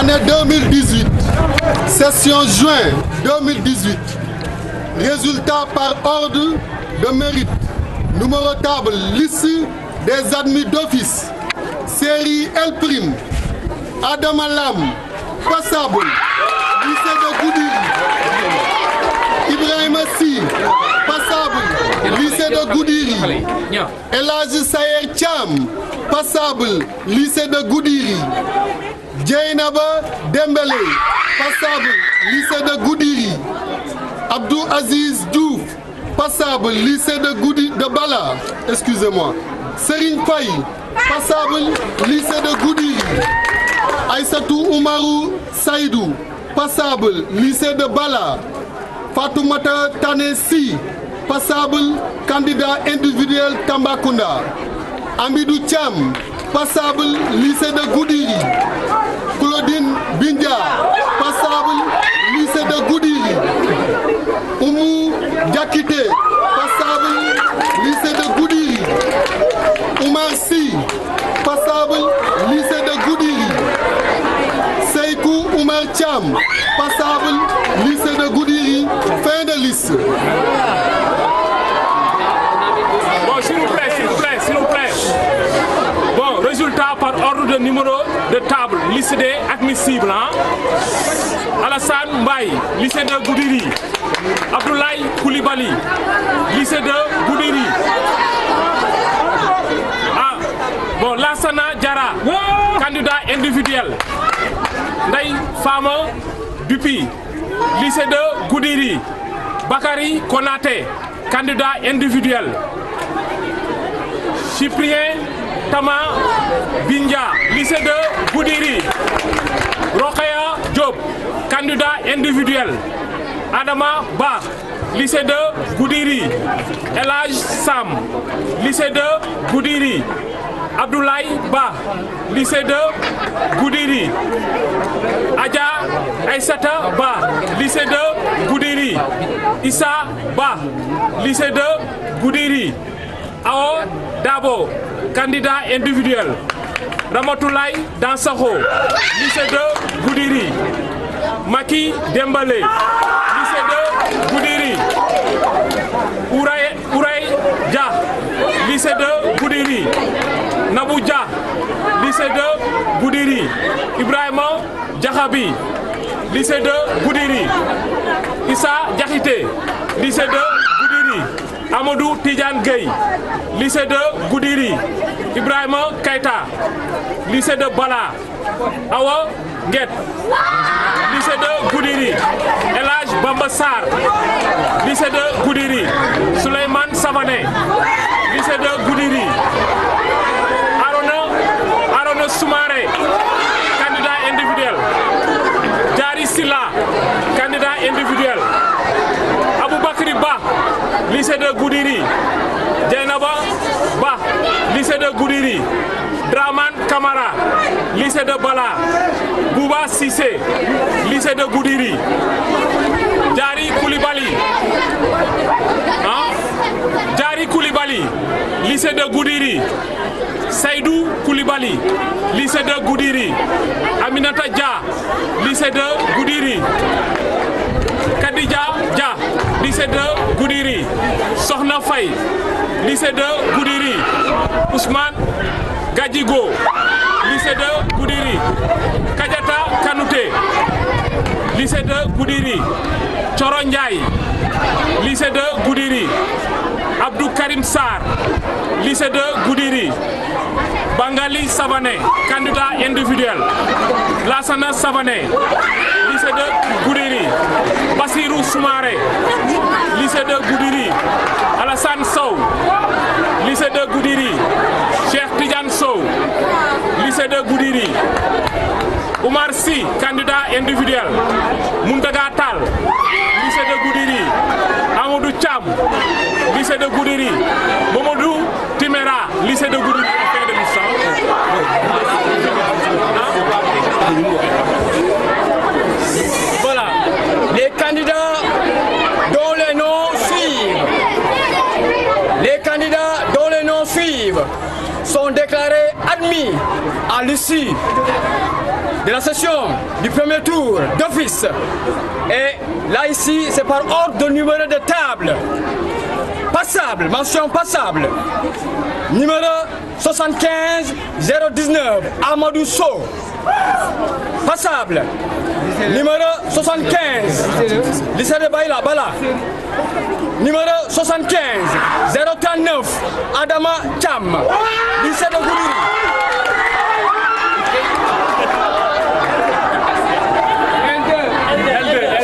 Année 2018, session juin 2018. Résultat par ordre de mérite. Numéro table, liste des admis d'office. Série L'. Adama Lam, passable. Lycée de Goudiri. Ibrahima Sy, passable. Lycée de Goudiri. El Hadji Sayer Thiam, passable. Lycée de Goudiri. Dieynaba Dembélé, passable. Lycée de Goudiri. Abdou Aziz Diouf, passable. Lycée de Goudiri de Bala, excusez-moi. Serigne Faye, passable. Lycée de Goudiri. Aïssatou Oumarou Saïdou, passable. Lycée de Bala. Fatoumata Tanessi, passable. Candidat individuel Tambacounda. Amidou Thiam, passable. Lycée de Goudiri. Claudine Bindia, passable. Lycée de Goudiri. Oumou Diakité, passable. Lycée de Goudiri. Oumar Sy, passable. Lycée de Goudiri. Seykou Oumar Thiam, passable. Lycée de Goudiri. Fin de liste. Bon, s'il vous plaît. Bon, résultat par ordre de numéro de table, liste des admissibles. Alassane Mbaye, lycée de Goudiri. Abdoulaye Koulibaly, lycée de Goudiri. Ah, bon, Lassana Diara, candidat individuel. Ndeye Fama Dupi, lycée de Goudiri. Bakary Konaté, candidat individuel. Cyprien Tama Bindia, lycée de Goudiri. Rokhaya Diop, candidat individuel. Adama Ba, lycée de Goudiri. El Hadj Sam, lycée de Goudiri. Abdoulaye Ba, lycée de Goudiri. Adja Aïssata Ba, lycée de Goudiri. Issa Ba, lycée de Goudiri. Ao Dabo, candidat individuel. Ramatoulaye Dansokho, lycée de Goudiri. Maki Dembélé, lycée de Goudiri. Ouray Dia, lycée de Goudiri. Nabou Dia, lycée de Goudiri. Ibrahima Diakhabi, lycée de Goudiri. Issa Diakité, lycée de Goudiri. Amadou Tidiane Gueye, lycée de Goudiri. Ibrahima Keita, lycée de Bala. Awa Nguet, lycée de Goudiri. El Hadj Bamba Sarr, lycée de Goudiri. Souleymane Savané, lycée de Goudiri. Arona Soumaré, candidat individuel. Diary Silla, candidat individuel. Aboubakri Ba, lycée de Goudiri. Dieynaba Ba, lycée de Goudiri. Draman Kamara, lycée de Bala. Bouba Sissé, lycée de Goudiri. Diary Koulibaly, lycée de Goudiri. Seydou Koulibaly, lycée de Goudiri. Aminata Dia, lycée de Goudiri. Kadija Dia, lycée de Goudiri. Sokhna Faye, lycée de Goudiri. Ousmane Gadjigo, lycée de Goudiri. Kadiata Kanouté, lycée de Goudiri. Thioro Ndiaye, lycée de Goudiri. Abdou Karim Sarr, lycée de Goudiri. Bangali Savané, candidat individuel. Lassana Savané, lycée de Goudiri. Bassirou Soumaré, lycée de Goudiri. Alassane Sow, lycée de Goudiri. Cheikh Tidiane Sow, lycée de Goudiri. Oumar Sy, candidat individuel. Mountaga Tall, lycée de Goudiri. Amadou Thiam, lycée de Goudiri. Mamadou Timéra, lycée de Goudiri. Voilà, les candidats dont les noms suivent. Les candidats dont les noms suivent sont déclarés admis à l'issue de la session du premier tour d'office. Et là ici, c'est par ordre de numéro de table. Passable, mention passable. Numéro 75 019, Amadou Sow. Passable. Numéro 75, lycée de Bala. Numéro 75 039, Adama Cham, lycée de Goudiri.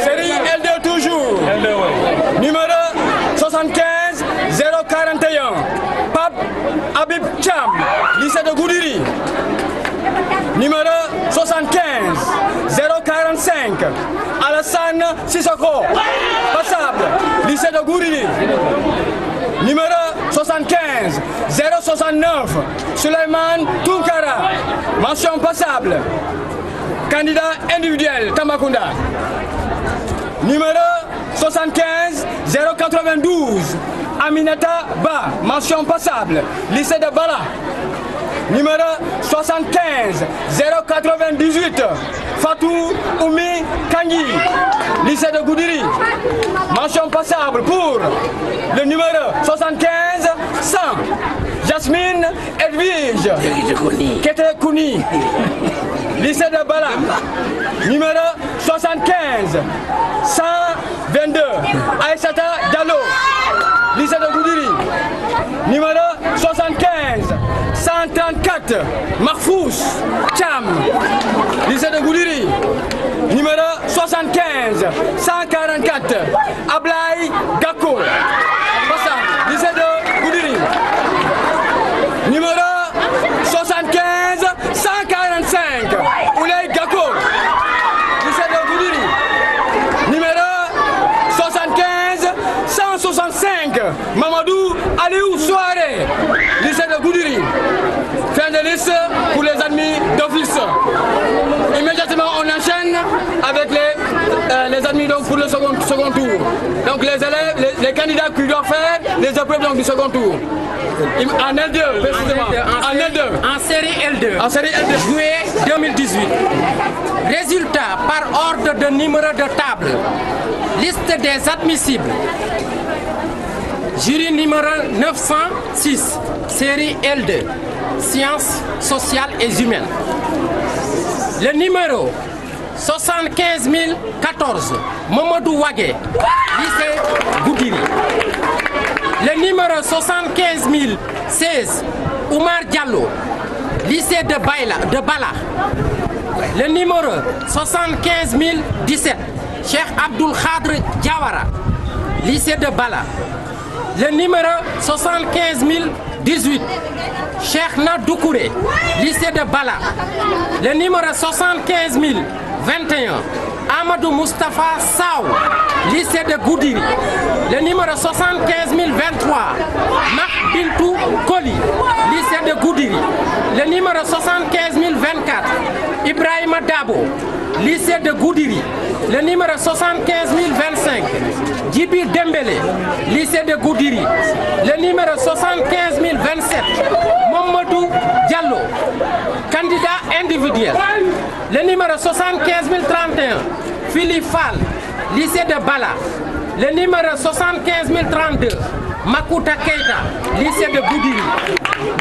Série L2 toujours. Numéro 75 041, Pape Habib Cham, lycée de Goudiri. Numéro 75 045, Alassane Sissoko, passable, lycée de Goudiri. Numéro 75 069, Suleiman Tunkara, mention passable, candidat individuel Tambacounda. Numéro 75 092, Aminata Ba, mention passable, lycée de Bala. Numéro 75 098, Fatou Oumi Kangi, lycée de Goudiri. Mention passable pour le numéro 75 100, Jasmine Edwige Kete Kouni, lycée de Bala. Numéro 75 122, Aïssata Diallo, lycée de Goudiri. Numéro 75 134, Mahfous Cham, lycée de Goudiri. Numéro 75 144, Ablaï Gako, lycée de Goudiri. Numéro 75 145, Oulay Gako, lycée de Goudiri. Numéro 75 165, Mamadou Aliou Souare, lycée de Goudiri. Fin de liste pour les admis d'office. Immédiatement, on enchaîne avec les admis donc, pour le second tour. Donc les élèves, les candidats qui doivent faire les épreuves donc, du second tour. En L2, précisément. En série L2. En série L2. Juillet 2018. Résultat par ordre de numéro de table. Liste des admissibles. Jury numéro 906, série L2, sciences sociales et humaines. Le numéro 75 014, Mamadou Wagé, lycée Goudiri. Le numéro 75 016, Oumar Diallo, lycée de Bala. Le numéro 75 017, Cheikh Abdul Khadr Diawara, lycée de Bala. Le numéro 75 018, Cheikh Nadoukouré, lycée de Bala. Le numéro 75 021, Amadou Mustafa Saou, lycée de Goudiri. Le numéro 75 023, Mak Bintou Koli, lycée de Goudiri. Le numéro 75 024, Ibrahima Dabo, lycée de Goudiri. Le numéro 75 025, Djibi Dembélé, lycée de Goudiri. Le numéro 75 027, Mamadou Diallo, candidat individuel. Le numéro 75 031, Philippe Fall, lycée de Bala. Le numéro 75 032, Makouta Keita, lycée de Goudiri.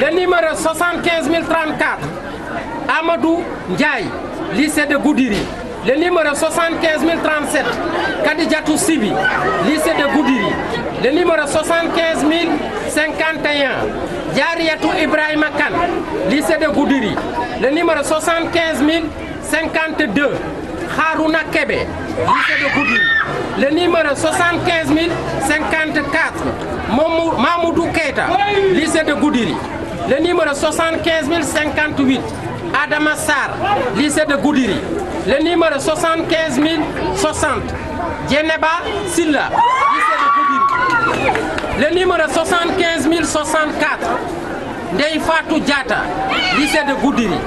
Le numéro 75 034, Amadou Ndiaye, lycée de Goudiri. Le numéro 75 037, Kadijatou Sibi, lycée de Goudiri. Le numéro 75 051, Yariatou Ibrahima Kane, lycée de Goudiri. Le numéro 75 052, Harouna Kebe, lycée de Goudiri. Le numéro 75 054, Mamoudou Keita, lycée de Goudiri. Le numéro 75 058, Adama Sar, lycée de Goudiri. Le numéro 75 060, Djeneba Silla, lycée de Goudiri. Le numéro 75 064, Ndei Fatou Diata, lycée de Goudiri.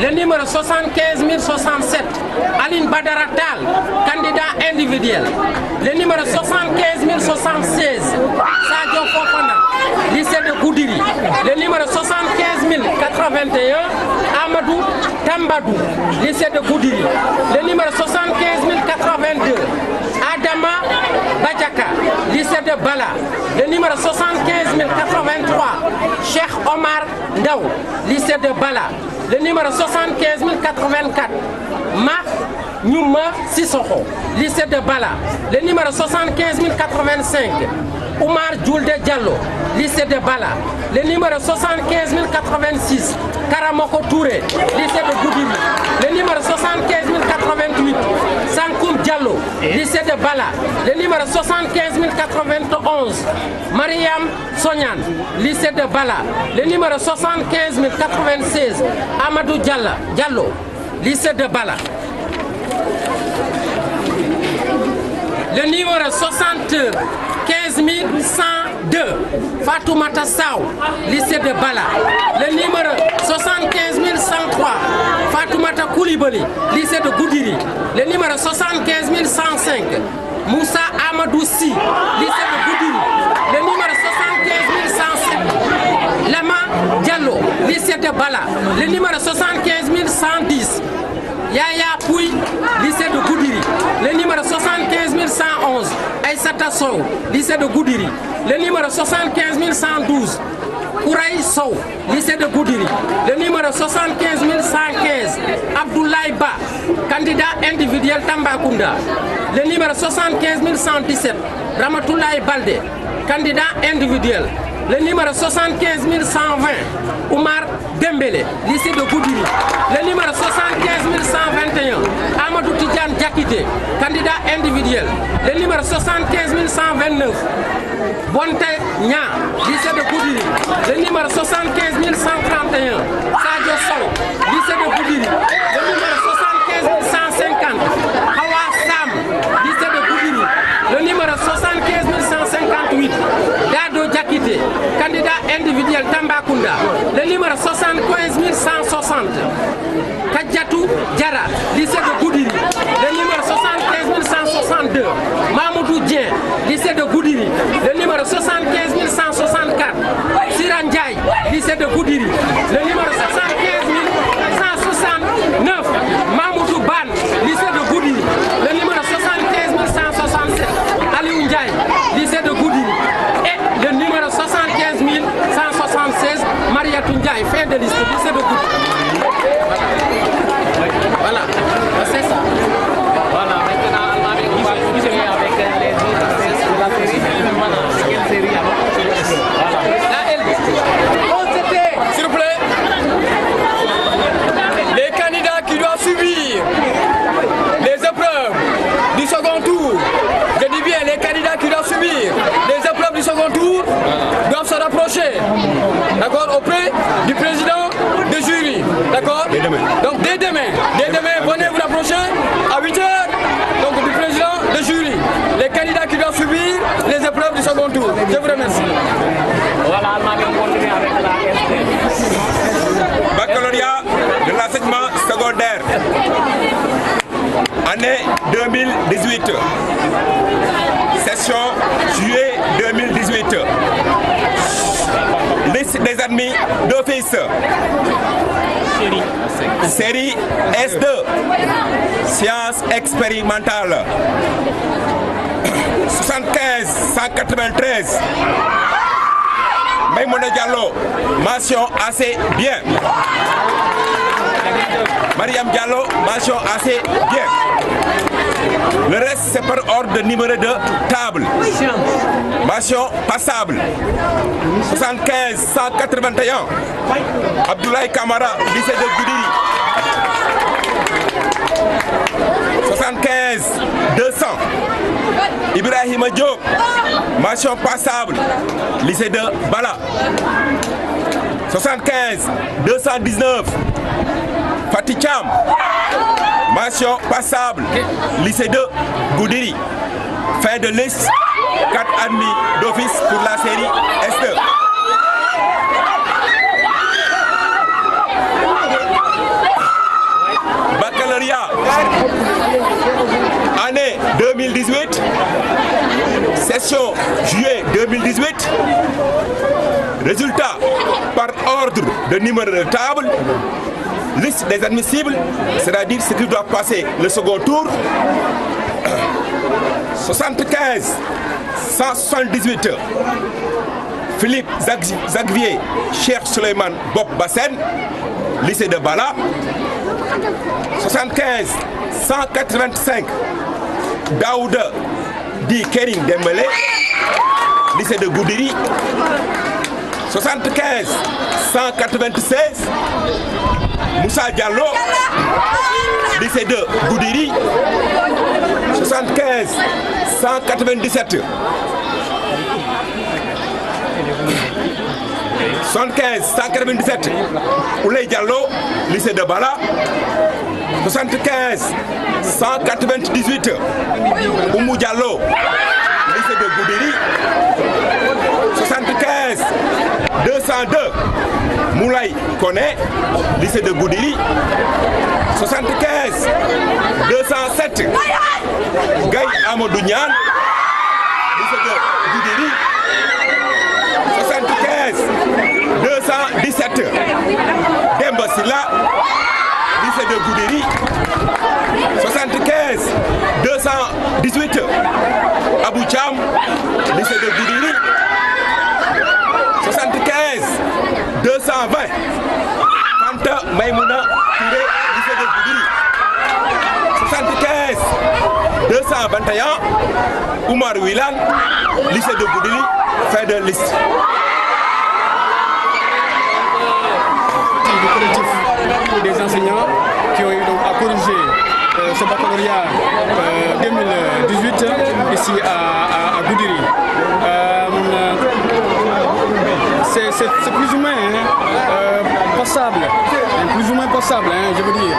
Le numéro 75 067, Aline Badaratal, candidat individuel. Le numéro 75 076, Sadio Fofana, lycée de Goudiri. Le numéro 75 81, Amadou Tambadou, lycée de Goudiri. Le numéro 75 082, Adama Badjaka, lycée de Bala. Le numéro 75 083, Cheikh Omar Ndaw, lycée de Bala. Le numéro 75 084, Nyouma Sissoko, lycée de Bala. Le numéro 75 085, Oumar Djoulde Diallo, lycée de Bala. Le numéro 75 086, Karamoko Touré, lycée de Goudiri. Le numéro 75 088, Sankoum Diallo, lycée de Bala. Le numéro 75 091, Mariam Sonyan, lycée de Bala. Le numéro 75 096, Amadou Diallo, lycée de Bala. Le numéro 75 102, Fatoumata Sao, lycée de Bala. Le numéro 75 103, Fatoumata Koulibaly, lycée de Goudiri. Le numéro 75 105, Moussa Amadou Si, lycée de Goudiri. Le numéro 75 107, Lama Diallo, lycée de Bala. Le numéro 75 110, Yaya Pouy, lycée de Goudiri. Le numéro 75 111, Aïssata Sow, lycée de Goudiri. Le numéro 75 112, Kouraï Sow, lycée de Goudiri. Le numéro 75 115, Abdoulaye Ba, candidat individuel Tambacounda. Le numéro 75 117, Ramatoulaye Balde, candidat individuel. Le numéro 75 120, Oumar Dembélé, lycée de Goudiri. Le numéro 75 121, Amadou Tidjane Diakité, candidat individuel. Le numéro 75 129, Bonte Nya, lycée de Goudiri. Le numéro 75 131, Sadio Sow, lycée de Goudiri. Le numéro 75 150, Hawa Sam, lycée de Goudiri. Le numéro 75 158, Dado Diakité, candidat individuel Tambacounda. Le numéro 75 160, Kadjatou Diara, lycée de Goudiri. Le numéro 75 162, Mamoudou Dien, lycée de Goudiri. Le numéro 75 164, Siran Ndiaye, lycée de Goudiri. Le numéro 75 169, Mamoudou Ban, lycée de Goudiri. Le numéro 75 167, Aliou Ndiaye, lycée de Goudiri. Et le numéro 75 176, Mariatou Ndiaye, fin de liste, lycée de Goudiri. Voilà, c'est ça. Voilà, maintenant, on va continuer avec les autres de la série. Voilà, quelle série alors? Voilà. S'il vous plaît, les candidats qui doivent subir les épreuves du second tour, je dis bien les candidats qui doivent subir les épreuves du second tour doivent se rapprocher, d'accord, auprès du président de jury, d'accord. Donc dès demain, venez vous rapprocher à 8h, donc du président de jury, les candidats qui doivent subir les épreuves du second tour. Je vous remercie. Voilà, on continue avec la ST. Baccalauréat de l'enseignement secondaire, année 2018, session juillet 2018, liste des admis d'office, série S2, sciences expérimentales, 75 193, Maïmouna Diallo, mention assez bien. Mariam Diallo, mention assez bien. Le reste c'est par ordre de numéro de table. Mention passable. 75 181, Abdoulaye Kamara, lycée de Goudiri. 75 200, Ibrahima Diop, mention passable, lycée de Bala. 75 219, Fatih Cham, mention passable, lycée de Goudiri. Fin de liste, 4 admis d'office pour la série S2. Baccalauréat, année 2018, session juillet 2018, résultat par ordre de numéro de table, liste des admissibles, c'est-à-dire ceux qui doivent passer le second tour. 75 178 Philippe Xavier Cheikh Suleiman Bob Bassen, lycée de Bala. 75 185 Daouda Di Kering Dembélé, lycée de Goudiri. 75 196 Moussa Diallo, lycée de Goudiri. 75 197 197 Ouley Diallo, lycée de Bala. 75 198 Oumou Diallo, lycée de Goudiri. 75 202 Moulay Kone, lycée de Goudiri. 75 207 Gaï Amadou Nian, lycée de Goudiri. 75 217 Demba Silla, lycée de Goudiri. 75 218 Abou Cham, lycée de Goudiri. 75 220 Fanta Maïmouna Touré, lycée de Goudiri. 75 221 Oumar Wilan, lycée de Goudiri. Fin de liste. Du collectif des enseignants qui ont eu donc à corriger ce baccalauréat 2018 ici à Goudiri. C'est plus ou moins passable, plus ou moins passable, je veux dire.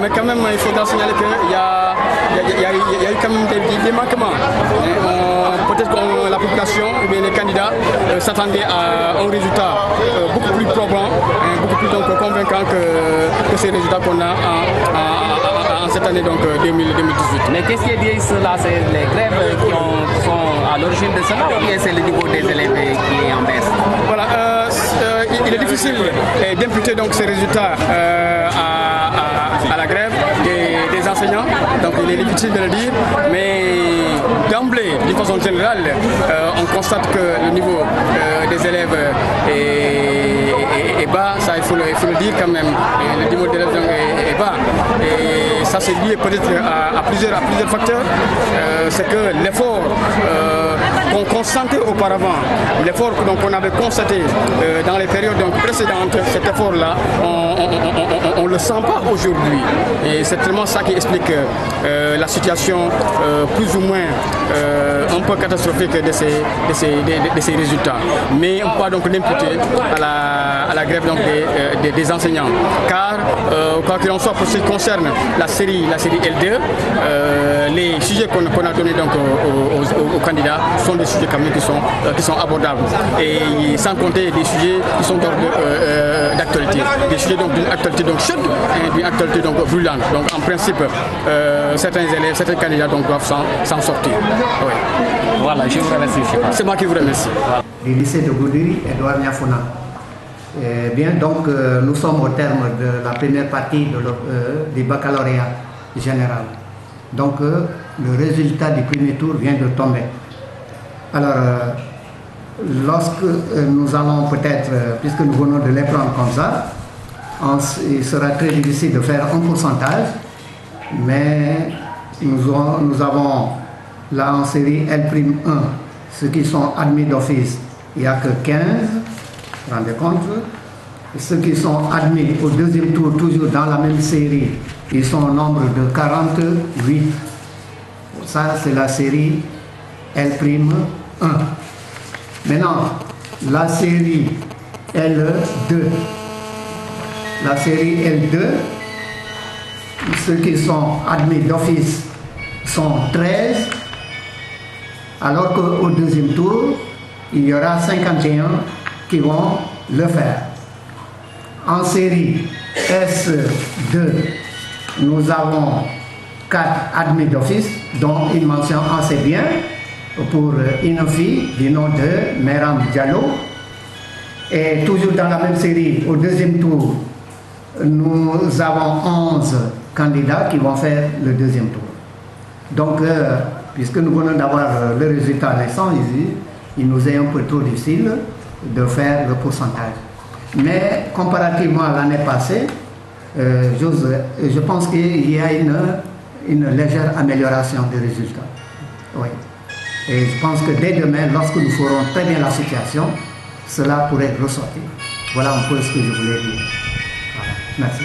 Mais quand même, il faudra signaler qu'il y a eu quand même des manquements. Peut-être que la population ou bien les candidats s'attendaient à un résultat beaucoup plus probant, beaucoup plus donc, convaincant que ces résultats qu'on a en cette année donc, 2018. Mais qu'est-ce qui est dit cela? C'est les grèves qui sont à l'origine de cela ou bien c'est le niveau des élèves qui est en baisse? Voilà, il est difficile d'imputer donc ces résultats à la grève des enseignants, donc il est difficile de le dire, mais d'emblée, d'une façon générale, on constate que le niveau des élèves est bas, ça il faut le dire quand même, et le niveau des élèves est bas, et ça c'est lié peut-être à plusieurs facteurs. C'est que l'effort qu'on constatait auparavant, l'effort qu'on avait constaté dans les périodes donc, précédentes, cet effort-là, on ne le sent pas aujourd'hui. Et c'est tellement ça qui explique la situation plus ou moins un peu catastrophique de ces résultats. Mais on peut donc l'imputer à la grève donc, des enseignants. Car, quoi qu'il en soit, pour ce qui concerne la série L2, les sujets qu'on a donnés donc, aux candidats sont des sujets quand même qui sont abordables. Et sans compter des sujets qui sont d'actualité. Des sujets d'une actualité donc, chaude et d'une actualité donc, brûlante. Donc en principe, certains élèves, certains candidats donc, doivent s'en sortir. Oui. Voilà, je vous remercie. C'est moi qui vous remercie. Du lycée de Goudiri, Edouard Niafona. Bien, donc nous sommes au terme de la première partie du baccalauréat général. Donc le résultat du premier tour vient de tomber. Alors, lorsque nous allons peut-être, puisque nous venons de les prendre comme ça, il sera très difficile de faire un pourcentage, mais nous avons là en série L'1, ceux qui sont admis d'office, il n'y a que 15, vous vous rendez compte. Ceux qui sont admis au deuxième tour, toujours dans la même série, ils sont au nombre de 48. Ça, c'est la série L'1. Maintenant, la série L2. La série L2, ceux qui sont admis d'office sont 13, alors qu'au deuxième tour, il y aura 51 qui vont le faire. En série S2, nous avons 4 admis d'office, dont une mention assez bien pour une fille du nom de Meram Diallo. Et toujours dans la même série, au deuxième tour, nous avons 11 candidats qui vont faire le deuxième tour. Donc, puisque nous venons d'avoir le résultat récent ici, il nous est un peu trop difficile de faire le pourcentage. Mais comparativement à l'année passée, je pense qu'il y a une légère amélioration des résultats. Oui. Et je pense que dès demain, lorsque nous ferons très bien la situation, cela pourrait ressortir. Voilà un peu ce que je voulais dire. Voilà. Merci.